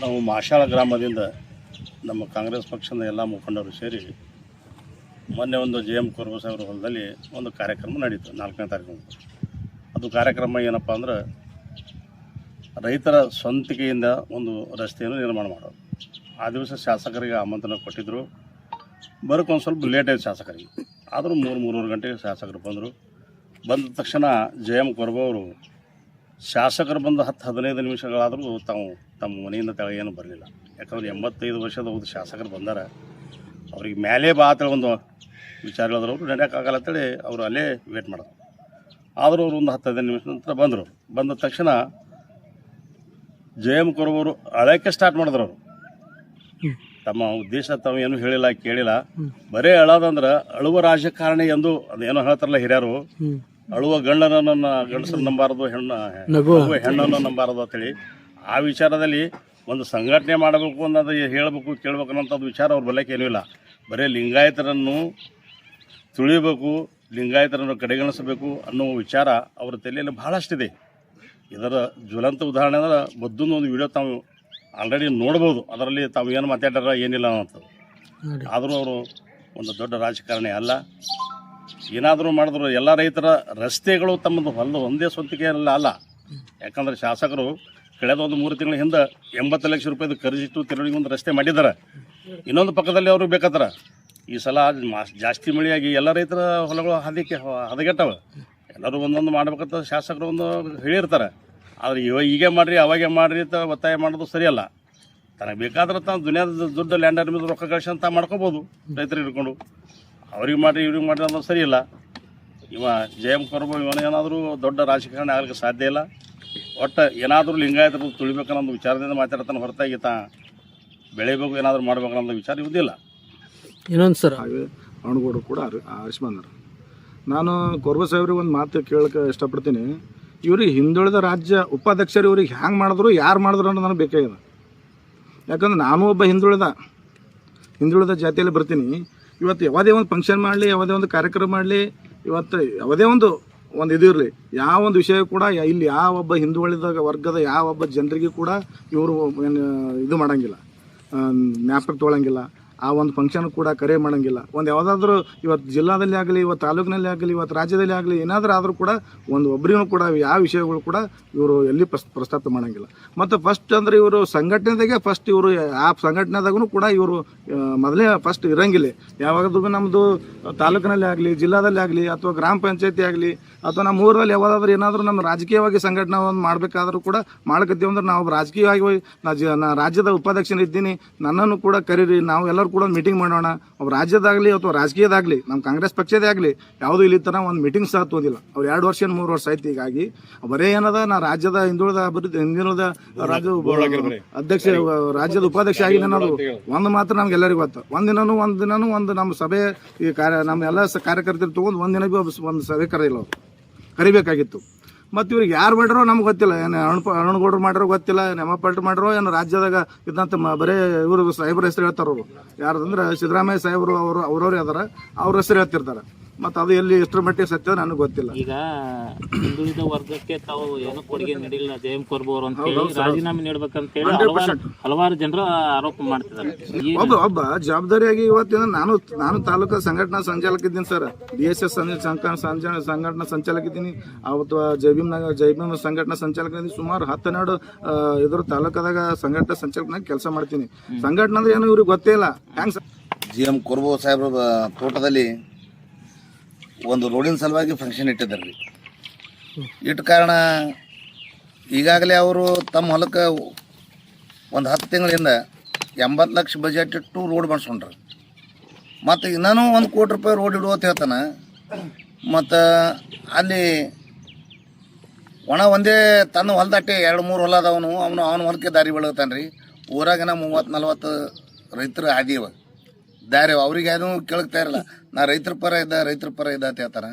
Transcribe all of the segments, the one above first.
ನಾವು ಮಾಷಾಳ ಗ್ರಾಮದಿಂದ ನಮ್ಮ ಕಾಂಗ್ರೆಸ್ ಪಕ್ಷದ ಎಲ್ಲ ಮುಖಂಡರು ಸೇರಿ ಮೊನ್ನೆ ಒಂದು JM ಕೊರ್ಬ ಸಾಹೇಬ್ರ ಹೊಲದಲ್ಲಿ ಒಂದು ಕಾರ್ಯಕ್ರಮ ನಡೀತು 4ನೇ ತಾರೀಕು. ಅದು ಕಾರ್ಯಕ್ರಮ ಏನಪ್ಪ ಅಂದ್ರೆ ರೈತರ ಸ್ವಂತಿಕೆಯಿಂದ ಒಂದು ರಸ್ತೆಯನ್ನು ನಿರ್ಮಾಣ ಮಾಡೋದು. ಆ ದಿವಸ ಶಾಸಕರಿಗೆ ಆಮಂತ್ರಣ ಕೊಟ್ಟಿದ್ದರು. ಬರೋಕ್ಕೆ ಒಂದು ಸ್ವಲ್ಪ ಲೇಟ್ ಆಯ್ತು ಶಾಸಕರಿಗೆ. ಆದರೂ 3-3:30 ಗಂಟೆಗೆ ಶಾಸಕರು ಬಂದರು. ಬಂದ ತಕ್ಷಣ JM ಕೊರ್ಬ ಅವರು ಶಾಸಕರು ಬಂದು 10-15 ನಿಮಿಷಗಳಾದರೂ ತಮ್ಮ ಮನೆಯಿಂದ ತೆಳಗೆ ಏನು ಬರಲಿಲ್ಲ. ಯಾಕಂದ್ರೆ 85 ವರ್ಷದ ಹೋದ ಶಾಸಕರು ಬಂದಾರ, ಅವ್ರಿಗೆ ಮೇಲೆ ಬಾ ಅಂತೇಳಿ ಒಂದು ವಿಚಾರಗಳಾದ್ರೆ ಅವರು ನಡೆಯೋಕ್ಕಾಗಲ್ಲ ಅಂತೇಳಿ ಅವರು ಅಲ್ಲೇ ವೇಟ್ ಮಾಡೋದು. ಆದರೂ ಅವರು ಒಂದು 10-15 ನಿಮಿಷ ನಂತರ ಬಂದರು. ಬಂದ ತಕ್ಷಣ JM ಕೊರ್ಬ ಅವರು ಅಳಕ್ಕೆ ಸ್ಟಾರ್ಟ್ ಮಾಡಿದ್ರು. ಅವರು ತಮ್ಮ ಉದ್ದೇಶ ತಾವು ಏನು ಹೇಳಿಲ್ಲ, ಕೇಳಿಲ್ಲ, ಬರೇ ಅಳೋದಂದ್ರೆ ಅಳುವ ರಾಜಕಾರಣಿ ಎಂದು ಅದೇನೋ ಹೇಳ್ತಾರಲ್ಲ ಹಿರಿಯರು, ಅಳುವ ಗಂಡಸನ್ನು ನಂಬಾರದು, ಹೆಣ್ಣನ್ನು ನಂಬಾರದು ಅಂತೇಳಿ ಆ ವಿಚಾರದಲ್ಲಿ ಒಂದು ಸಂಘಟನೆ ಮಾಡಬೇಕು ಅನ್ನೋದು ಹೇಳಬೇಕು, ಕೇಳಬೇಕು ಅನ್ನೋಂಥದ್ದು ವಿಚಾರ ಅವ್ರ ಬಲ್ಲಕ್ಕೆ ಏನೂ ಇಲ್ಲ. ಬರೀ ಲಿಂಗಾಯತರನ್ನು ತುಳಿಬೇಕು, ಲಿಂಗಾಯತರನ್ನು ಕಡೆಗಣಿಸಬೇಕು ಅನ್ನೋ ವಿಚಾರ ಅವರ ತಲೆಯಲ್ಲಿ ಬಹಳಷ್ಟಿದೆ. ಇದರ ಜ್ವಲಂತ ಉದಾಹರಣೆ ಅಂದ್ರೆ ಬದ್ದೊಂದು ಒಂದು ವಿಡಿಯೋ ತಾವು ಆಲ್ರೆಡಿ ನೋಡ್ಬೋದು. ಅದರಲ್ಲಿ ತಾವು ಏನು ಮಾತಾಡ್ಯಾರ ಏನಿಲ್ಲ ಅನ್ನೋಂಥದ್ದು. ಆದರೂ ಅವರು ಒಂದು ದೊಡ್ಡ ರಾಜಕಾರಣಿ ಅಲ್ಲ. ಏನಾದರೂ ಮಾಡಿದ್ರು ಎಲ್ಲ ರೈತರ ರಸ್ತೆಗಳು ತಮ್ಮದು ಹೊಲದ ಒಂದೇ ಸ್ವಂತಿಕೆಯಲ್ಲ ಅಲ್ಲ. ಯಾಕಂದ್ರೆ ಶಾಸಕರು ಕಳೆದ ಒಂದು 3 ತಿಂಗಳ ಹಿಂದೆ 80 ಲಕ್ಷ ರೂಪಾಯಿದು ಖರ್ಚಿಟ್ಟು ತಿರುಳಿಗೆ ಒಂದು ರಸ್ತೆ ಮಾಡಿದ್ದಾರೆ. ಇನ್ನೊಂದು ಪಕ್ಕದಲ್ಲಿ ಅವರು ಬೇಕಾದ್ರೆ ಈ ಸಲ ಜಾಸ್ತಿ ಮಳೆಯಾಗಿ ಎಲ್ಲ ರೈತರ ಹೊಲಗಳು ಹದಗೆಟ್ಟವ. ಎಲ್ಲರೂ ಒಂದೊಂದು ಮಾಡ್ಬೇಕಂತ ಶಾಸಕರು ಒಂದು ಹೇಳಿರ್ತಾರೆ. ಆದರೆ ಹೀಗೆ ಮಾಡಿರಿ ಅವಾಗೆ ಮಾಡಿರಿ ಅಂತ ಒತ್ತಾಯ ಮಾಡೋದು ಸರಿಯಲ್ಲ. ತನಗೆ ಬೇಕಾದ್ರೆ ತಾನು ದುನಿಯಾದ ದುಡ್ಡು ಲ್ಯಾಂಡರ್ ಮೇಲೆ ರೊಕ್ಕ ಕಳಿಸಿ ಅಂತ ಮಾಡ್ಕೋಬೋದು ರೈತರು ಹಿಡ್ಕೊಂಡು. ಅವ್ರಿಗೆ ಮಾಡಿರಿ ಇವ್ರಿಗೆ ಮಾಡಿರಿ ಅನ್ನೋದು ಸರಿಯಿಲ್ಲ. JM ಕೊರ್ಬ ಇವನೇನಾದರೂ ದೊಡ್ಡ ರಾಜಕಾರಣಿ ಆಗಲಿಕ್ಕೆ ಸಾಧ್ಯ ಇಲ್ಲ. ಒಟ್ಟು ಏನಾದರೂ ಲಿಂಗಾಯತರು ತುಳಿಬೇಕನ್ನೋ ವಿಚಾರದಿಂದ ಮಾತಾಡ್ತಾನೆ ಹೊರತಾಗಿ ಬೆಳಿಬೇಕು ಏನಾದರೂ ಮಾಡ್ಬೇಕನ್ನೋ ವಿಚಾರ ಇವುದಿಲ್ಲ. ಇನ್ನೊಂದು ಸರ್ ಅಣಗೌಡರು ಕೂಡ ಆರಿಸಿ ಬಂದರು. ನಾನು ಕೊರ್ಬ ಸಾಹೇಬ್ರಿಗೆ ಒಂದು ಮಾತು ಕೇಳಕ್ಕೆ ಇಷ್ಟಪಡ್ತೀನಿ. ಇವ್ರಿಗೆ ಹಿಂದುಳಿದ ರಾಜ್ಯ ಉಪಾಧ್ಯಕ್ಷರು ಇವ್ರಿಗೆ ಹ್ಯಾಂಗೆ ಮಾಡಿದ್ರು, ಯಾರು ಮಾಡಿದ್ರು ಅನ್ನೋದು ನನಗೆ ಬೇಕಾಗಿದೆ. ಯಾಕಂದ್ರೆ ನಾನು ಒಬ್ಬ ಹಿಂದುಳಿದ ಜಾತಿಯಲ್ಲಿ ಬರ್ತೀನಿ. ಇವತ್ತು ಯಾವುದೇ ಒಂದು ಫಂಕ್ಷನ್ ಮಾಡಲಿ, ಯಾವುದೇ ಒಂದು ಕಾರ್ಯಕ್ರಮ ಮಾಡಲಿ, ಇವತ್ತು ಯಾವುದೇ ಒಂದು ಇದು ಇರಲಿ, ಯಾವ ಒಂದು ವಿಷಯ ಕೂಡ ಇಲ್ಲಿ ಯಾವ ಒಬ್ಬ ಹಿಂದುಳಿದ ವರ್ಗದ ಯಾವ ಒಬ್ಬ ಜನರಿಗೆ ಕೂಡ ಇವರು ಇದು ಮಾಡೋಂಗಿಲ್ಲ, ಜ್ಞಾಪಕ ತೊಗೊಳಂಗಿಲ್ಲ. ಆ ಒಂದು ಫಂಕ್ಷನ್ ಕೂಡ ಕರೆ ಮಾಡೋಂಗಿಲ್ಲ. ಒಂದು ಯಾವುದಾದ್ರೂ ಇವತ್ತು ಜಿಲ್ಲಾದಲ್ಲಿ ಆಗಲಿ, ಇವತ್ತು ತಾಲೂಕಿನಲ್ಲಿ ಆಗಲಿ, ಇವತ್ತು ರಾಜ್ಯದಲ್ಲಿ ಆಗಲಿ, ಏನಾದರೂ ಆದರೂ ಕೂಡ ಒಬ್ಬರಿಗೂ ಕೂಡ ಯಾವ ವಿಷಯಗಳು ಕೂಡ ಇವರು ಎಲ್ಲಿ ಪ್ರಸ್ತಾಪ ಮಾಡೋಂಗಿಲ್ಲ. ಮತ್ತು ಫಸ್ಟ್ ಅಂದರೆ ಇವರು ಸಂಘಟನೆದಾಗೆ ಫಸ್ಟ್ ಇವರು ಆ ಸಂಘಟನೆದಾಗೂ ಕೂಡ ಇವರು ಮೊದಲೇ ಫಸ್ಟ್ ಇರೋಂಗಿಲ್ಲ. ಯಾವಾಗಾದ್ರೂ ನಮ್ಮದು ತಾಲೂಕಿನಲ್ಲಿ ಆಗಲಿ, ಜಿಲ್ಲಾದಲ್ಲಿ ಆಗಲಿ, ಅಥವಾ ಗ್ರಾಮ ಪಂಚಾಯತಿ ಆಗಲಿ, ಅಥವಾ ನಮ್ಮ ಊರಲ್ಲಿ ಯಾವುದಾದ್ರೂ ಏನಾದರೂ ನಮ್ಮ ರಾಜಕೀಯವಾಗಿ ಸಂಘಟನೆ ಒಂದು ಮಾಡಬೇಕಾದ್ರೂ ಕೂಡ ಮಾಡಕತ್ತೀವಿ ಅಂದ್ರೆ ನಾವು ರಾಜಕೀಯವಾಗಿ ನಾ ರಾಜ್ಯದ ಉಪಾಧ್ಯಕ್ಷನಿದ್ದೀನಿ, ನನ್ನನ್ನು ಕೂಡ ಕರೀರಿ, ನಾವು ಎಲ್ಲರೂ ಕೂಡ ಒಂದು ಮೀಟಿಂಗ್ ಮಾಡೋಣ. ಅವ್ರು ರಾಜ್ಯದಾಗಲಿ ಅಥವಾ ರಾಜಕೀಯದಾಗಲಿ, ನಮ್ಮ ಕಾಂಗ್ರೆಸ್ ಪಕ್ಷದೇ ಆಗಲಿ, ಯಾವುದೂ ಇಲ್ಲಿ ತನಕ ಒಂದು ಮೀಟಿಂಗ್ ಸಹ ತೋದಿಲ್ಲ. ಅವ್ರು 2 ವರ್ಷ 3 ವರ್ಷ ಆಯ್ತು. ಹೀಗಾಗಿ ಬರೇ ಏನದ ನಾ ರಾಜ್ಯದ ಹಿಂದುಳಿದ ರಾಜ್ಯ ಅಧ್ಯಕ್ಷ, ರಾಜ್ಯದ ಉಪಾಧ್ಯಕ್ಷ ಆಗಿ ಅನ್ನೋದು ಒಂದು ಮಾತ್ರ ನಮ್ಗೆ ಎಲ್ಲರಿಗೂ ಗೊತ್ತು. ಒಂದಿನೂ ಒಂದು ನಮ್ಮ ಸಭೆ ಈ ನಮ್ಮ ಎಲ್ಲ ಕಾರ್ಯಕರ್ತರು ತೊಗೊಂಡು ಒಂದಿನ ಭೀ ಒಂದು ಸಭೆ ಕರಿಬೇಕಾಗಿತ್ತು. ಮತ್ತು ಇವ್ರಿಗೆ ಯಾರು ಮಾಡ್ಯಾರೋ ನಮ್ಗೆ ಗೊತ್ತಿಲ್ಲ. ಏನು ಅರುಣಗೌಡರು ಮಾಡ್ಯಾರೋ ಗೊತ್ತಿಲ್ಲ, ನೆಮ್ಮಪಲ್ಟು ಮಾಡ್ಯಾರೋ ಏನು ರಾಜ್ಯದಾಗ ಇದ್ದಂತ ಬರೇ ಇವರು ಸಾಹೇಬ್ರ ಹೆಸರು ಹೇಳ್ತಾರೆ. ಅವರು ಯಾರ್ದಂದ್ರೆ ಸಿದ್ದರಾಮಯ್ಯ ಸಾಹೇಬರು ಅವ್ರವ್ರು ಯಾವ್ದಾರ ಅವ್ರ ಹೆಸರು ಹೇಳ್ತಿರ್ತಾರೆ. ಮತ್ತು ಅದು ಎಲ್ಲಿ ಎಷ್ಟರ ಮಟ್ಟಿಗೆ ಸತ್ಯ ನನಗೆ ಗೊತ್ತಿಲ್ಲ. ಈಗ ಹಿಂದುಳಿದ ವರ್ಗಕ್ಕೆ ತಾವು ಏನೋ ಕೊಡುಗೆ ನೀಡಿಲ್ಲ JM ಕೊರ್ಬ ಅವರು ಅಂತ ಹೇಳಿ ರಾಜೀನಾಮೆ ನೀಡಬೇಕಂತ ಹೇಳಿ ಹಲವಾರು ಜನರು ಆರೋಪ ಮಾಡ್ತಿದ್ದಾರೆ. ಒಬ್ಬ ಜವಾಬ್ದಾರಿಯಾಗಿ ಇವತ್ತಿನ ನಾನು ತಾಲೂಕಾ ಸಂಘಟನಾ ಸಂಚಾಲಕ ಇದ್ದೀನಿ ಸರ್. BSS ಸಂಘಟನಾ ಸಂಚಾಲಕ ಇದ್ದೀನಿ. ಅವತ್ತು ಜೈಭೀಮ್ ಸಂಘಟನಾ ಸಂಚಾಲಕ ಇದ್ದೀನಿ. ಸುಮಾರು 10-12 ಇದ್ರ ತಾಲೂಕದಾಗ ಸಂಘಟನಾ ಸಂಚಾಲಕನಾಗ ಕೆಲಸ ಮಾಡ್ತೀನಿ. ಸಂಘಟನೆ ಅಂದ್ರೆ ಏನು ಇವ್ರಿಗೆ ಗೊತ್ತೇ ಇಲ್ಲ. ಹೆಂಗ್ ಸರ್ JM ಕೊರ್ಬ ಸಾಹೇಬ್ರ ತೋಟದಲ್ಲಿ ಒಂದು ರೋಡಿನ ಸಲುವಾಗಿ ಫಂಕ್ಷನ್ ಇಟ್ಟಿದ್ದಾರೆ ರೀ. ಇಟ್ಟ ಕಾರಣ ಈಗಾಗಲೇ ಅವರು ತಮ್ಮ ಹೊಲಕ್ಕೆ ಒಂದು 10 ತಿಂಗಳಿಂದ 80 ಲಕ್ಷ ಬಜೆಟ್ ಇಟ್ಟು ರೋಡ್ ಮಾಡಿಸ್ಕೊಂಡ್ರು. ಮತ್ತು ಇನ್ನೂ 1 ಕೋಟಿ ರೂಪಾಯಿ ರೋಡ್ ಇಡುವ ಅಂತ ಹೇಳ್ತಾನೆ. ಮತ್ತು ಅಲ್ಲಿ ಒಂದೇ ತನ್ನ ಹೊಲದಾಟೆ 2-3 ಹೊಲ ಅದಾವನು, ಅವನ ಹೊಲಕ್ಕೆ ದಾರಿ ಬೆಳಗ್ತಾನೆ ರೀ. ಊರಾಗಿನ 30-40 ರೈತರು ಆದಿವ ದಾರಿ, ಅವ್ರಿಗೆ ಏನೂ ಕೇಳ್ತಾ ಇರಲ್ಲ. ನಾ ರೈತರ ಪರ ಇದ್ದ ಅಂತ ಹೇಳ್ತಾರೆ.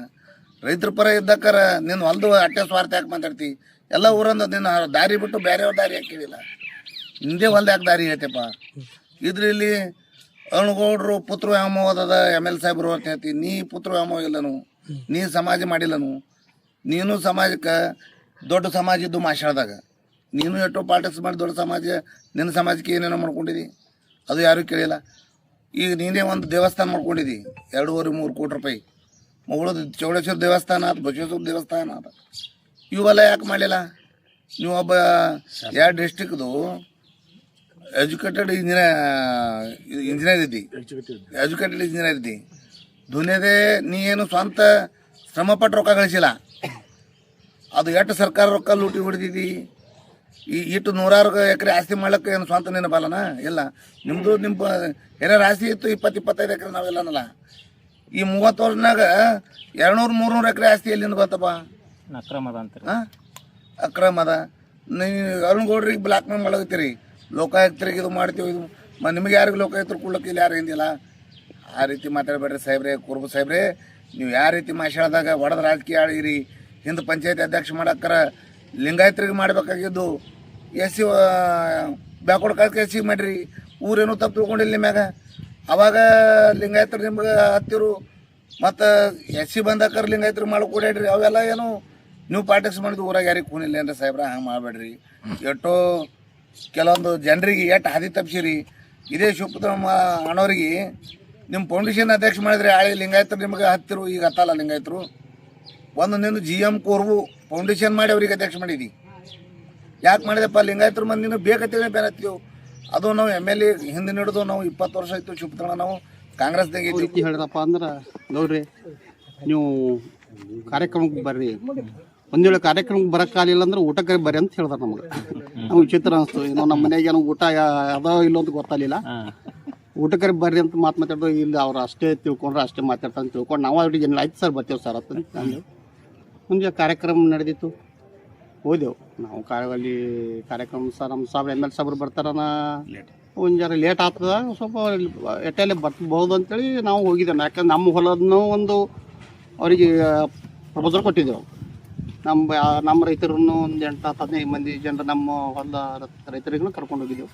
ರೈತರ ಪರ ಇದ್ದಕ್ಕಾರ ನಿನ್ನ ಹೊಲದು ಅಟ್ಟೆ ಸ್ವಾರ್ಥ ಯಾಕೆ ಮಾತಾಡ್ತಿ? ಎಲ್ಲ ಊರಂದು ನಿನ್ನ ದಾರಿ ಬಿಟ್ಟು ಬೇರೆಯವ್ರ ದಾರಿ ಯಾಕೆ ಕೇಳಿಲ್ಲ? ಹಿಂದೆ ಹೊಲ್ದು ಯಾಕೆ ದಾರಿ ಹೇಳ್ತಪ್ಪ? ಇದ್ರಲ್ಲಿ ಅರುಣಗೌಡರು ಪುತ್ರ ವ್ಯಾಮೋಹ ಅದ ML ಸಾಹೇಬರು ಅಂತ ಹೇಳ್ತಿ. ನೀ ಪುತ್ರ ವ್ಯಾಮೋಹ ಇಲ್ಲನು, ನೀ ಸಮಾಜ ಮಾಡಿಲ್ಲನು. ನೀನು ಸಮಾಜಕ್ಕೆ ದೊಡ್ಡ ಸಮಾಜ ಇದ್ದು ಮಾಷಾಳದಾಗ ನೀನು ಎಷ್ಟೋ ಪಾಲಿಟಿಕ್ಸ್ ಮಾಡಿ ದೊಡ್ಡ ಸಮಾಜ, ನಿನ್ನ ಸಮಾಜಕ್ಕೆ ಏನೇನೋ ಮಾಡ್ಕೊಂಡಿದ್ದಿ, ಅದು ಯಾರೂ ಕೇಳಿಲ್ಲ. ಈಗ ನೀನೇ ಒಂದು ದೇವಸ್ಥಾನ ಮಾಡ್ಕೊಂಡಿದ್ದಿ 2.5-3 ಕೋಟಿ ರೂಪಾಯಿ. ಮಗಳದು ಚೌಡೇಶ್ವರ ದೇವಸ್ಥಾನ ಆತ, ಬಸವೇಶ್ವರ ದೇವಸ್ಥಾನ ಆತ, ಇವೆಲ್ಲ ಯಾಕೆ ಮಾಡಲಿಲ್ಲ? ನೀವು ಒಬ್ಬ ಎರಡು ಡಿಸ್ಟಿಕ್ದು ಎಜುಕೇಟೆಡ್ ಇಂಜಿನಿಯರ್ ಇದ್ದಿ, ದುನಿಯಾದೇ ನೀ ಏನು ಸ್ವಂತ ಶ್ರಮಪಟ್ಟು ರೊಕ್ಕ ಗಳಿಸಿಲ್ಲ. ಅದು ಎಷ್ಟು ಸರ್ಕಾರ ರೊಕ್ಕ ಲೂಟಿ ಹೊಡೆದಿದ್ದಿ. ಇಟ್ಟು 100 ಎಕರೆ ಆಸ್ತಿ ಮಾಡ್ಲಿಕ್ಕೆ ಏನು ಸ್ವಂತ ನೆನಪಲ್ಲನ? ಇಲ್ಲ, ನಿಮ್ಮದು ನಿಮ್ಮ ಏನಾರು ಆಸ್ತಿ ಇತ್ತು 20-25 ಎಕರೆ ನಾವೆಲ್ಲನಲ್ಲ. ಈ 30 ವರ್ಷನಾಗ 200-300 ಎಕರೆ ಆಸ್ತಿ ಎಲ್ಲಿಂದ ಬಂತಪ್ಪ? ಅಕ್ರಮದ ಅಂತಾರೆ. ಅಕ್ರಮದ. ನೀವು ಅರುಣ್ ಗೌಡ್ರಿಗೆ ಬ್ಲಾಕ್ ಮೇಲ್ ಮಾಡಕತ್ತೀರಿ, ಲೋಕಾಯುಕ್ತರಿಗೆ ಇದು ಮಾಡ್ತೀವಿ, ಇದು ನಿಮಗೆ ಯಾರಿಗೆ ಲೋಕಾಯುಕ್ತರು ಕೊಡ್ಲಿಕ್ಕೆ ಇಲ್ಲಿ ಯಾರು ಹಿಂದಿಲ್ಲ. ಆ ರೀತಿ ಮಾತಾಡಬೇಡ್ರಿ ಸಾಹೇಬ್ರೆ, ಕುರುಬ ಸಾಹೇಬ್ರೆ. ನೀವು ಯಾವ ರೀತಿ ಮಾತಾಡಿದಾಗ ಒಡೆದ ರಾಜಕೀಯ ಆಳಿರಿ. ಹಿಂದೆ ಪಂಚಾಯತಿ ಅಧ್ಯಕ್ಷ ಮಾಡಕ್ಕಾರ ಲಿಂಗಾಯತರಿಗೆ ಮಾಡಬೇಕಾಗಿದ್ದು ಎಸ್ ಸಿ ಬ್ಯಾಕ್ವರ್ಡ್ ಕಾಲಕ್ಕೆ ಎಸ್ ಸಿ ಮಾಡಿರಿ. ಊರೇನು ತಪ್ಪು ತಿಳ್ಕೊಂಡಿಲ್ಲ ನಿಮ್ಯಾಗ. ಅವಾಗ ಲಿಂಗಾಯತರು ನಿಮ್ಗೆ ಹತ್ತಿರು, ಮತ್ತು ಎಸ್ ಸಿ ಬಂದಾಕರ್ ಲಿಂಗಾಯತರು ಮಾಡಕ್ಕೆ ಓಡಾಡ್ರಿ. ಅವೆಲ್ಲ ಏನು ನೀವು ಪಾರ್ಟಿಕ್ಸ್ ಮಾಡಿದ್ದು ಊರಾಗ ಯಾರಿಗೆ ಕೂನಿಲ್ಲ ಏನ್ರಿ ಸಾಹೇಬ್ರ? ಹಂಗೆ ಮಾಡಬೇಡ್ರಿ. ಎಷ್ಟೋ ಕೆಲವೊಂದು ಜನರಿಗೆ ಎಷ್ಟು ಹಾದಿ ತಪ್ಪಿಸಿರಿ. ಇದೇ ಶಿವಪುತ್ರ ಅಣ್ಣವ್ರಿಗೆ ನಿಮ್ಮ ಫೌಂಡೇಶನ್ ಅಧ್ಯಕ್ಷ ಮಾಡಿದ್ರೆ ಆಳಿ ಲಿಂಗಾಯತರು ನಿಮ್ಗೆ ಹತ್ತಿರು, ಈಗ ಹತ್ತಲ್ಲ ಲಿಂಗಾಯತರು. ಒಂದು ನೀನು GM ಕೋರ್ವು ಫೌಂಡೇಶನ್ ಮಾಡಿ ಅವ್ರಿಗೆ ಅಧ್ಯಕ್ಷ ಮಾಡಿದಿ. ಯಾಕೆ ಮಾಡಿದೆಪ್ಪ? ಲಿಂಗಾಯತರು ಮಂದಿ ನೀನು ಬೇಕಂತೇಳಿ ಬೇನತ್ತೀವಿ. ಅದು ನಾವು MLA ಹಿಂದೆ ಹಿಡಿದು ನಾವು 20 ವರ್ಷ ಆಯಿತು ಶಿವಪುತ್ರ ನಾವು ಕಾಂಗ್ರೆಸ್ದಾಗ ಇದ್ದೀವಿ. ಹೇಳಿದ್ರಪ್ಪ ಅಂದ್ರೆ ನೋಡ್ರಿ, ನೀವು ಕಾರ್ಯಕ್ರಮಕ್ಕೆ ಬರ್ರಿ, ಒಂದು ವೇಳೆ ಕಾರ್ಯಕ್ರಮಕ್ಕೆ ಬರೋಕ್ಕಾಗಲಿಲ್ಲ ಅಂದ್ರೆ ಊಟಕ್ಕೆ ಬರ್ರಿ ಅಂತ ಹೇಳ್ತಾರೆ ನಮ್ಗೆ. ನಮ್ಗೆ ವಿಚಿತ್ರ ಅನಿಸ್ತು. ಏನೋ ನಮ್ಮ ಮನೆಗೆ ಏನೋ ಊಟ ಅದೋ ಇಲ್ಲೋ ಅಂತ ಗೊತ್ತಾಗಲಿಲ್ಲ. ಊಟಕ್ಕೆ ಬರ್ರಿ ಅಂತ ಮಾತಾಡೋದು ಇಲ್ಲ, ಅವ್ರು ಅಷ್ಟೇ ತಿಳ್ಕೊಂಡ್ರೆ ಅಷ್ಟೇ ಮಾತಾಡ್ತಾರೆ ಅಂತ ತಿಳ್ಕೊಂಡು ನಾವು ಅವ್ರಿಗೆ ಏನು ಆಯ್ತು ಸರ್ ಬರ್ತೀವಿ ಸರ್ ಅಂತ ಅಂದು ಮುಂದೆ ಕಾರ್ಯಕ್ರಮ ನಡೆದಿತ್ತು. ಹೋದೆವು ನಾವು ಅಲ್ಲಿ ಕಾರ್ಯಕ್ರಮ. ಸರ್ ನಮ್ಮ ಸಾಬ್ರು ML ಸಾಬ್ರು ಬರ್ತಾರನ ಒಂದು ಜರ ಲೇಟ್ ಆಗ್ತದ, ಸ್ವಲ್ಪ ಎಟ್ಟೆಲ್ಲೇ ಬರ್ಬೋದು ಅಂತೇಳಿ ನಾವು ಹೋಗಿದ್ದೇವೆ. ಯಾಕಂದ್ರೆ ನಮ್ಮ ಹೊಲದನ್ನೂ ಒಂದು ಅವರಿಗೆ ಪ್ರಪೋಸಲ್ ಕೊಟ್ಟಿದ್ದೆವು. ನಮ್ಮ ರೈತರನ್ನು ಒಂದು 8-15 ಮಂದಿ ಜನರು ನಮ್ಮ ಹೊಲದ ರೈತರಿಗೂ ಕರ್ಕೊಂಡು ಹೋಗಿದ್ದೆವು.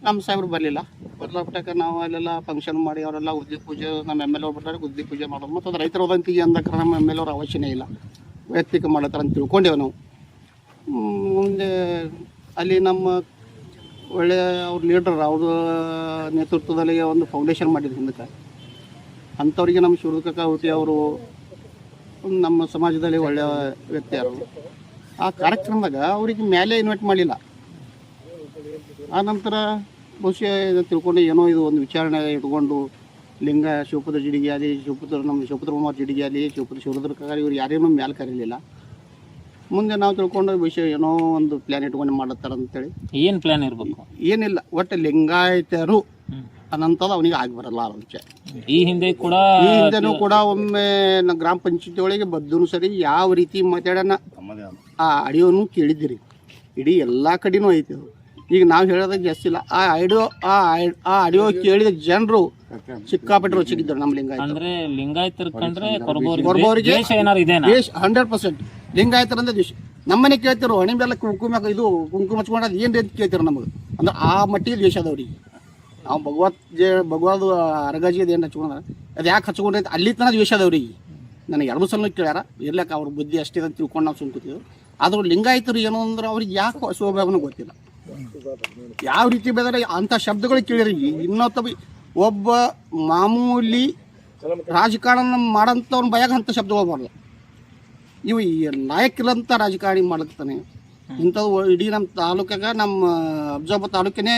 ನಮ್ಮ ಸಾಹೇಬ್ರು ಬರಲಿಲ್ಲ. ಬರ್ಲಾಬಿಟ್ಟಾಗ ನಾವು ಅಲ್ಲೆಲ್ಲ ಫಂಕ್ಷನ್ ಮಾಡಿ ಅವರೆಲ್ಲ ಉದ್ದಿ ಪೂಜೆ, ನಮ್ಮ ML ಅವ್ರು ಬರ್ತಾರೆ ಉದ್ದಿ ಪೂಜೆ ಮಾಡೋದು. ಮತ್ತು ಅದು ರೈತರ ವದಂತಿಗೆ ಅಂದಕ್ಕೆ ನಮ್ಮ ML ಅವ್ರ ಅವಶ್ಯನೇ ಇಲ್ಲ, ವೈಯಕ್ತಿಕ ಮಾಡತ್ತಾರ ಅಂತ ತಿಳ್ಕೊಂಡೇವು ನಾವು. ಮುಂದೆ ಅಲ್ಲಿ ನಮ್ಮ ಒಳ್ಳೆಯ ಅವ್ರ ಲೀಡರ್, ಅವ್ರ ನೇತೃತ್ವದಲ್ಲಿ ಒಂದು ಫೌಂಡೇಶನ್ ಮಾಡಿದ್ರು ಹಿಂದಕ್ಕೆ. ಅಂಥವ್ರಿಗೆ ನಮ್ಮ ಶಿವರುದ್ರಕ ಹುಟ್ಟಿ ಅವರು ನಮ್ಮ ಸಮಾಜದಲ್ಲಿ ಒಳ್ಳೆಯ ವ್ಯಕ್ತಿ ಯಾರು. ಆ ಕಾರ್ಯಕ್ರಮದಾಗ ಅವ್ರಿಗೆ ಮೇಲೆ ಇನ್ವೈಟ್ ಮಾಡಲಿಲ್ಲ. ಆ ನಂತರ ಬಹುಶಃ ತಿಳ್ಕೊಂಡು ಏನೋ ಇದು ಒಂದು ವಿಚಾರಣೆ ಇಟ್ಕೊಂಡು ಲಿಂಗ ಶಿವಪುತ್ರ ಜಿಡಿಗೆ ಆಗಲಿ, ನಮ್ಮ ಶಿವಪುತ್ರ ಕುಮಾರ್ ಜಿಡಿಗೆ ಆಗಲಿ, ಶಿವರುದ್ರಕಾಗಲಿ ಇವ್ರು ಯಾರೇನೂ ಮೇಲೆ ಕರೀಲಿಲ್ಲ. ಮುಂದೆ ನಾವು ತಿಳ್ಕೊಂಡು ಬಹುಶಃ ಏನೋ ಒಂದು ಪ್ಲ್ಯಾನ್ ಇಟ್ಕೊಂಡು ಮಾಡತ್ತಾರ ಅಂತೇಳಿ. ಏನು ಪ್ಲ್ಯಾನ್ ಇರಬೇಕು? ಏನಿಲ್ಲ, ಒಟ್ಟು ಲಿಂಗಾಯತರು ಅನ್ನಂಥದ್ದು ಅವನಿಗೆ ಆಗಿ ಬರಲ್ಲ ಆ ವಿಷಯ. ಈ ಹಿಂದೆನೂ ಕೂಡ ಒಮ್ಮೆ ಗ್ರಾಮ ಪಂಚಾಯತಿ ಒಳಗೆ ಬದ್ದೂ ಸರಿ ಯಾವ ರೀತಿ ಮಾತಾಡೋಣ ಆ ಆಡಿಯೋನು ಕೇಳಿದ್ದೀರಿ. ಇಡೀ ಎಲ್ಲ ಕಡೆನೂ ಐತಿ. ಈಗ ನಾವು ಹೇಳೋದಕ್ಕೆ ಜಾಸ್ತಿ ಇಲ್ಲ. ಆ ಆಡಿಯೋ ಕೇಳಿದ ಜನರು ಸಿಕ್ಕಾಪಟ್ಟೆ ರುಚಿಗಿದ್ದರು ನಮ್ಮ ಲಿಂಗಾಯತ. ಅಂದ್ರೆ ಲಿಂಗಾಯತರ ಕಂಡ್ರೆ ಕೊರಬೋರಿಗೆ ದೇಶ ಏನಾರು ಇದೇನಾ? ದೇಶ 100% ಲಿಂಗಾಯತರಂದ್ರೆ ದೇಶ. ನಮ್ಮನೆ ಕೇಳ್ತಿರು ಹಣೆ ಮೇಲೆ ಕುಂಕುಮ ಹಚ್ಕೊಂಡದ್ದು ಏನು ಅಂತ ಕೇಳ್ತಿರು ನಮಗೆ. ಅಂದ್ರೆ ಆ ಮಟ್ಟಿಗೆ ದೇಶ ಅದವ್ರಿಗೆ. ನಾವು ಭಗವದ್ ಅರಗಾಜಿಗೆ ಏನು ಹಚ್ಕೊಂಡ್ರೆ ಅದು ಯಾಕೆ ಹಚ್ಕೊಂಡ್ರೆ ಅಲ್ಲಿ ತನಕ ದ್ವೇಷ ಅದವ್ರಿಗೆ. ನನಗೆ 2 ಸಲ ಕೇಳ್ಯಾರ. ಇರ್ಲಕ್ಕ ಅವ್ರ ಬುದ್ಧಿ ಅಷ್ಟೇ ಅಂತ ತಿಳ್ಕೊಂಡು ನಾವು ಸುಮ್ಕೂತೀವಿ. ಆದ್ರೂ ಲಿಂಗಾಯತರು ಏನು ಅಂದ್ರೆ ಅವ್ರಿಗೆ ಯಾಕೆ ಸ್ವಭಾವನೂ ಗೊತ್ತಿಲ್ಲ. ಯಾವ ರೀತಿ ಬೆಳೆದ್ರೆ ಅಂಥ ಶಬ್ದಗಳು ಕೇಳಿರಿ. ಇನ್ನೊತ್ತ ಒಬ್ಬ ಮಾಮೂಲಿ ರಾಜಕಾರಣ ಮಾಡೋಂಥವ್ನ ಭಯಾಗ ಅಂಥ ಶಬ್ದಗಳು ಬರಲ್ಲ. ಇವು ನಾಯಕರಂಥ ರಾಜಕಾರಣಿ ಮಾಡ್ತಾನೆ ಇಂಥವು. ಇಡೀ ನಮ್ಮ ತಾಲೂಕಾಗ, ನಮ್ಮ ಅಬ್ಜಾಬ ತಾಲೂಕಿನೇ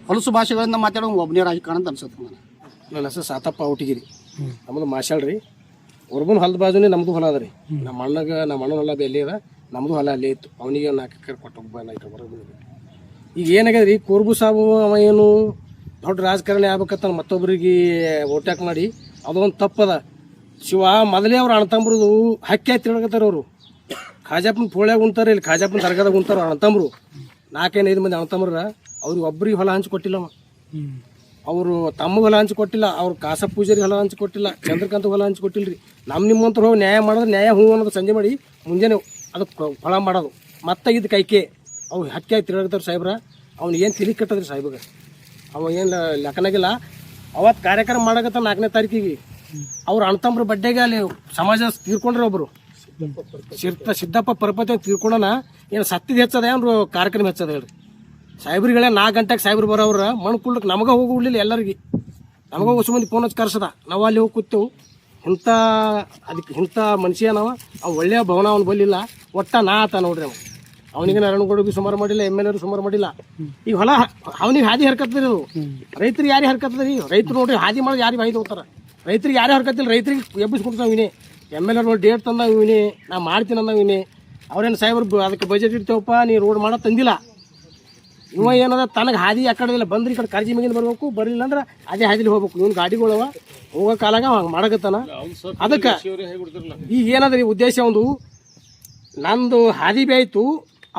ಹೊಲಸು ಭಾಷೆಗಳಿಂದ ಮಾತಾಡೋ ಒಬ್ಬನೇ ರಾಜಕಾರಣ ಅಂತ ಅನ್ಸುತ್ತೆ ನನಗೆ. ನನ್ನ ಹೆಸರು ಸಾತಪ್ಪ ಔಟಿಗಿರಿ. ನಮ್ಮದು ಮಾಶಾಳ್ ರೀ. ಒರ್ಬನ್ ಹೊಲದ ಬಾಜುನೇ ನಮ್ಮದು ಹೊಲ ಅದ ರೀ. ನಮ್ಮ ಅಣ್ಣನ ಹೊಲ ಎಲ್ಲಿ ಅದ, ನಮ್ಮದು ಹೊಲ ಅಲ್ಲೇ ಇತ್ತು. ಅವನಿಗೆ 4 ಎಕರೆ ಕೊಟ್ಟು ಬರೋದು. ಈಗ ಏನಾಗ್ಯದ ರೀ, ಕೋರ್ಬು ಸಾಬು ಅವ ಏನು ದೊಡ್ಡ ರಾಜಕಾರಣಿ ಆಗ್ಬೇಕಂತ ಮತ್ತೊಬ್ಬರಿಗೆ ಓಟ್ಯಾಕ್ ಮಾಡಿ ಅದೊಂದು ತಪ್ಪದ. ಶಿವ ಮೊದಲೇ ಅವ್ರು ಅಣ್ಣತಂಬ್ರದು ಹಕ್ಕಿ ಆಯ್ತು ತಿಳ್ಕತ್ತಾರ. ಅವರು ಖಾಜಾಪನ ಪೋಳ್ಯಾಗ ಉಂತಾರೆ, ಇಲ್ಲಿ ಖಾಜಾಪನ ದರ್ಗಾದಾಗ ಉಂತಾರ ಅಣ್ಣತಂಬ್ರು. 4-5 ಮಂದಿ ಅಣ್ಣತಂಬ್ರ ಅವ್ರಿಗೆ ಒಬ್ಬರಿಗೆ ಹೊಲ ಹಂಚಿಕೊಟ್ಟಿಲ್ಲ. ಅವರು ತಮ್ಮ ಹೊಲ ಹಂಚಿಕೊಟ್ಟಿಲ್ಲ, ಅವ್ರು ಕಾಸ ಪೂಜಾರಿ ಹೊಲ ಹಂಚಿಕೊಟ್ಟಿಲ್ಲ, ಚಂದ್ರಕಾಂತ ಹೊಲ ಹಂಚಿಕೊಟ್ಟಿಲ್ಲ ರೀ. ನಿಮ್ಮಂತರು ಹೋಗಿ ನ್ಯಾಯ ಮಾಡಿದ್ರೆ ನ್ಯಾಯ ಹೂ ಅನ್ನೋದು ಸಂಜೆ ಮಾಡಿ ಮುಂಜಾನೆ ಅದಕ್ಕೆ ಹೊಳ ಮಾಡೋದು. ಮತ್ತೆ ಇದು ಕೈಕೆ ಅವು ಹಕ್ಕಿ ಆಯ್ತು ತಿಳ್ಕತ್ತಾರ ಸಾಹೇಬ್ರ. ಅವ್ನು ಏನು ತಿಳಿ ಕಟ್ಟದ್ರಿ ಸಾಹೇಬ್ಗೆ. ಅವ ಏನು ಲೆಕ್ಕನಾಗಿಲ್ಲ. ಅವತ್ತು ಕಾರ್ಯಕ್ರಮ ಮಾಡಕತ್ತ 4ನೇ ತಾರೀಕಿಗೆ ಅವ್ರು ಅಣ್ಣತಂಬ್ರ ಬಡ್ಡೆಗೆ ಅಲ್ಲಿ ಸಮಾಜ ತೀರ್ಕೊಂಡ್ರೆ ಒಬ್ಬರು ಸಿದ್ದಪ್ಪ ಪರಪತಿ ಅಂತ ತಿಳ್ಕೊಂಡನ ಏನು ಸತ್ತಿದ ಹೆಚ್ಚದ ಏನ್ರು ಕಾರ್ಯಕ್ರಮ ಹೆಚ್ಚದ ಹೇಳ್ರಿ ಸಾಹೇಬ್ರಿಗಳೇ 4 ಗಂಟೆಗೆ ಸಾಹೇಬ್ರು ಬರೋವ್ರ ಮಣ್ಣು ಕುಳ್ಳಕ್ಕೆ ನಮಗ ಹೋಗಿ ಉಳ್ಳಿಲ್ಲ ಎಲ್ಲರಿಗೆ ನಮಗ ಹೊಸ ಮಂದಿ ಫೋನ್ ಹಚ್ಚಿ ಕರ್ಸದ ನಾವು ಅಲ್ಲಿ ಹೋಗಿ ಕೂತೆವು ಇಂಥ ಮನುಷ್ಯ ನಾವು ಅವ್ ಒಳ್ಳೆಯ ಭವನ ಅವ್ನು ಬಲ್ಲಿಲ್ಲ ಒಟ್ಟ ನಾ ಆತ ನೋಡ್ರಿ ಅವ ಅವನಿಗೆ ನಾರಾಯಣಗೌಡ ಸುಮಾರು ಮಾಡಿಲ್ಲ MLA ಸುಮಾರು ಮಾಡಿಲ್ಲ ಈಗ ಹೊಲ ಅವನಿಗೆ ಹಾದಿ ಹರ್ಕತ್ತದ್ರಿ ಅದು ರೈತರಿಗೆ ಯಾರಿಗೆ ಹರ್ಕತ್ತದ್ರಿ ರೈತರು ನೋಡ್ರಿ ಹಾದಿ ಮಾಡೋದು ಯಾರಿಗೆ ಹಾಯ್ದು ಹೋಗ್ತಾರ ರೈತರಿಗೆ ಯಾರೇ ಹರ್ಕತ್ತಿಲ್ಲ ರೈತರಿಗೆ ಎಬ್ಬಿಸ್ಕೊಡ್ತಾವ ಇವನೇ MLA ನೋಡಿ ಡೇಟ್ ತಂದ ಇವನೇ ನಾ ಮಾಡ್ತೀನಿ ಅಂದ ಇವನೇ ಅವ್ರೇನು ಸಾಹೇಬ್ರು ಅದಕ್ಕೆ ಬಜೆಟ್ ಇಡ್ತೇವಪ್ಪ ನೀ ರೋಡ್ ಮಾಡೋ ತಂದಿಲ್ಲ ಇವ ಏನದ ತನಗೆ ಹಾದಿ ಆ ಕಡೆ ಇಲ್ಲ ಬಂದ್ರೆ ಈ ಕಡೆ ಕಾಳಜಿ ಮೇಗಿನ ಬರ್ಬೇಕು ಬರಲಿಲ್ಲ ಅಂದ್ರೆ ಅದೇ ಹಾದಿಲಿ ಹೋಗ್ಬೇಕು ಇವ್ನು ಗಾಡಿಗಳವ ಹೋಗೋ ಕಾಲಾಗ ಹಂಗೆ ಮಾಡಕತ್ತಾನ ಅದಕ್ಕೆ ಈಗ ಏನದ ಉದ್ದೇಶ ಒಂದು ನಂದು ಹಾದಿ ಬಿ ಆಯ್ತು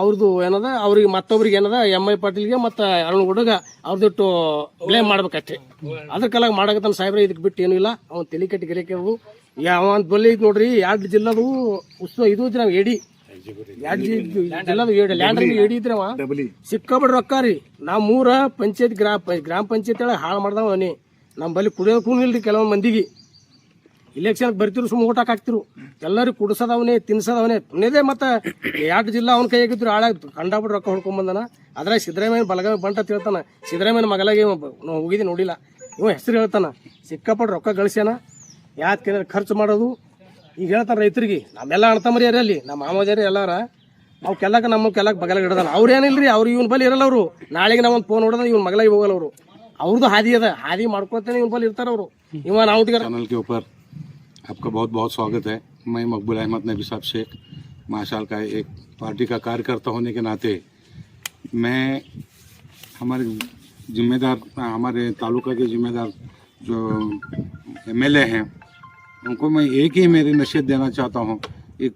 ಅವ್ರದ್ದು ಏನದ ಅವ್ರಿಗೆ ಮತ್ತೊಬ್ರಿಗೆ ಏನದ MI ಪಾಟೀಲ್ಗೆ ಮತ್ತು ಅರುಣ್ ಹುಡುಗ ಅವ್ರದಿಟ್ಟು ಬ್ಲೇಮ್ ಮಾಡ್ಬೇಕಷ್ಟೇ ಅದ್ರ ಕಾಲಾಗ ಮಾಡಕತ್ತಾನ ಸಾಹೇಬ್ರೆ ಇದಕ್ಕೆ ಬಿಟ್ಟು ಏನೂ ಇಲ್ಲ ಅವ್ನು ತಲೆ ಕಟ್ಟಿ ಗಿರಿಕೆ ಯಾವ ಬಲ್ಲಿ ನೋಡ್ರಿ 2 ಜಿಲ್ಲದು ಉತ್ಸವ ಇದು ಇದ್ರೆ ನಾವು ಎಡಿ 2 ಜಿಲ್ಲದು ಲ್ಯಾಂಡ್ ಎಡಿ ಇದ್ರೆ ಅವ ಸಿಕ್ಕಾಬಿಡ್ರಿ ರೊಕ್ಕ ರೀ ನಾವು 3 ಪಂಚಾಯತ್ ಗ್ರಾಮ ಪಂಚಾಯತ್ ಒಳಗೆ ಹಾಳು ಮಾಡ್ದವ ಅವನೇ ನಮ್ಮ ಬಲ್ಲಿ ಕುಡಿಯೋದಕ್ಕೂ ಇಲ್ರಿ ಕೆಲವೊಂದು ಮಂದಿಗೆ ಇಲೆಕ್ಷನ್ ಬರ್ತಿರು ಸುಮ್ಮ ಓಟಾಕ್ ಹಾಕ್ತಿರು ಎಲ್ಲರಿಗೂ ಕುಡಿಸೋದವನೇ ತಿನ್ಸೋದವನೇ ಪುಣ್ಯದೇ ಮತ್ತು 2 ಜಿಲ್ಲಾ ಅವ್ನ ಕೈಯಾಗಿದ್ರು ಹಾಳಾಗ ಕಂಡಾಬಿಟ್ಟು ರೊಕ್ಕ ಹೊಡ್ಕೊಂಬಂದನ ಅದ್ರಾಗ ಸಿದ್ದರಾಮಯ್ಯ ಬಲಗಾವಿ ಬಂಟ ಹೇಳ್ತಾನ ಸಿದ್ದರಾಮಯ್ಯನ ಮಗಲಾಗಿ ನಾವು ಹೋಗಿದ್ದೆ ನೋಡಿಲ್ಲ ಇವ ಹೆಸರು ಹೇಳ್ತಾನ ಸಿಕ್ಕಾಪಟ್ಟು ರೊಕ್ಕ ಗಳಿಸ್ಯಾನ ಯಾಕೆ ಖರ್ಚು ಮಾಡೋದು ಈಗ ಹೇಳ್ತಾನೆ ರೈತರಿಗೆ ನಮ್ಮೆಲ್ಲ ಅಣ್ತಮ್ಮರಿ ಅಲ್ಲಿ ನಮ್ಮ ಮಾಮೋದರಿ ಎಲ್ಲಾರ ಅವಕ್ಕೆಲ್ಲಕ ನಮ್ಮ ಕೆಲ್ಲಕ್ಕೆ ಬಗಲಾಗ ಹಿಡ್ದಾನ ಅವ್ರೇನಿಲ್ರಿ ಅವ್ರು ಇವ್ನ ಬಲ್ಲಿ ಇರಲ್ಲ ಅವರು ನಾಳೆಗೆ ನಾವೊಂದು ಫೋನ್ ಹೊಡೆದ ಇವ್ನ ಮಗಲಾಗಿ ಹೋಗಲ್ಲ ಅವರು ಅವ್ರದ್ದು ಹಾದಿ ಅದ ಹಾದಿ ಮಾಡ್ಕೊತಾನೆ ಇವ್ನ ಬಲ್ಲಿ ಇರ್ತಾರ ಅವರು ಇವ ನಾವು चैनल के ऊपर आपका बहुत बहुत स्वागत है। मैं मकबूल अहमद नबी साहब शेख माशाल का एक पार्टी का कार्यकर्ता होने के नाते मैं हमारे जिम्मेदार हमारे तालुका के जिम्मेदार जो MLA हैं उनको मैं एक ही मेरी नसीहत देना चाहता हूँ। ये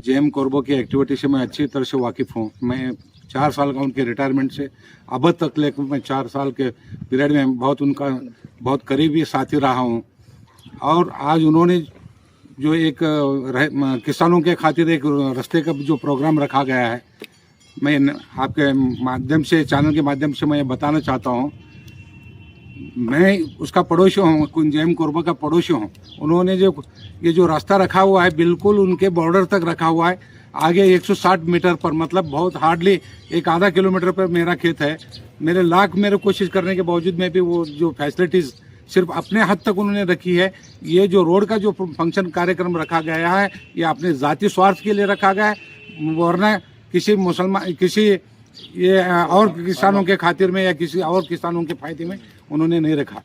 JM कोरबो की एक्टिविटी से मैं अच्छी तरह से वाकिफ़ हूँ। मैं 4 साल का उनके रिटायरमेंट से अब तक लेकर मैं 4 साल के पीरियड में उनका बहुत करीबी साथी रहा हूँ। और आज उन्होंने जो एक किसानों के खातिर एक रास्ते का जो प्रोग्राम रखा गया है, मैं आपके माध्यम से चैनल के माध्यम से मैं बताना चाहता हूँ। मैं उसका पड़ोसी हूँ, JM कोरबा का पड़ोसी हूँ। उन्होंने ये जो रास्ता रखा हुआ है बिल्कुल उनके बॉर्डर तक रखा हुआ है। आगे 160 मीटर पर मतलब बहुत हार्डली एक आधा किलोमीटर पर मेरा खेत है। मेरे कोशिश करने के बावजूद में भी वो जो फैसिलिटीज़ सिर्फ अपने हद तक उन्होंने रखी है। ये जो रोड का जो फंक्शन कार्यक्रम रखा गया है ये अपने ज़ाती स्वार्थ के लिए रखा गया है, वरना किसी ये और किसानों के खातिर में या किसी और किसानों के फायदे में उन्होंने नहीं रखा।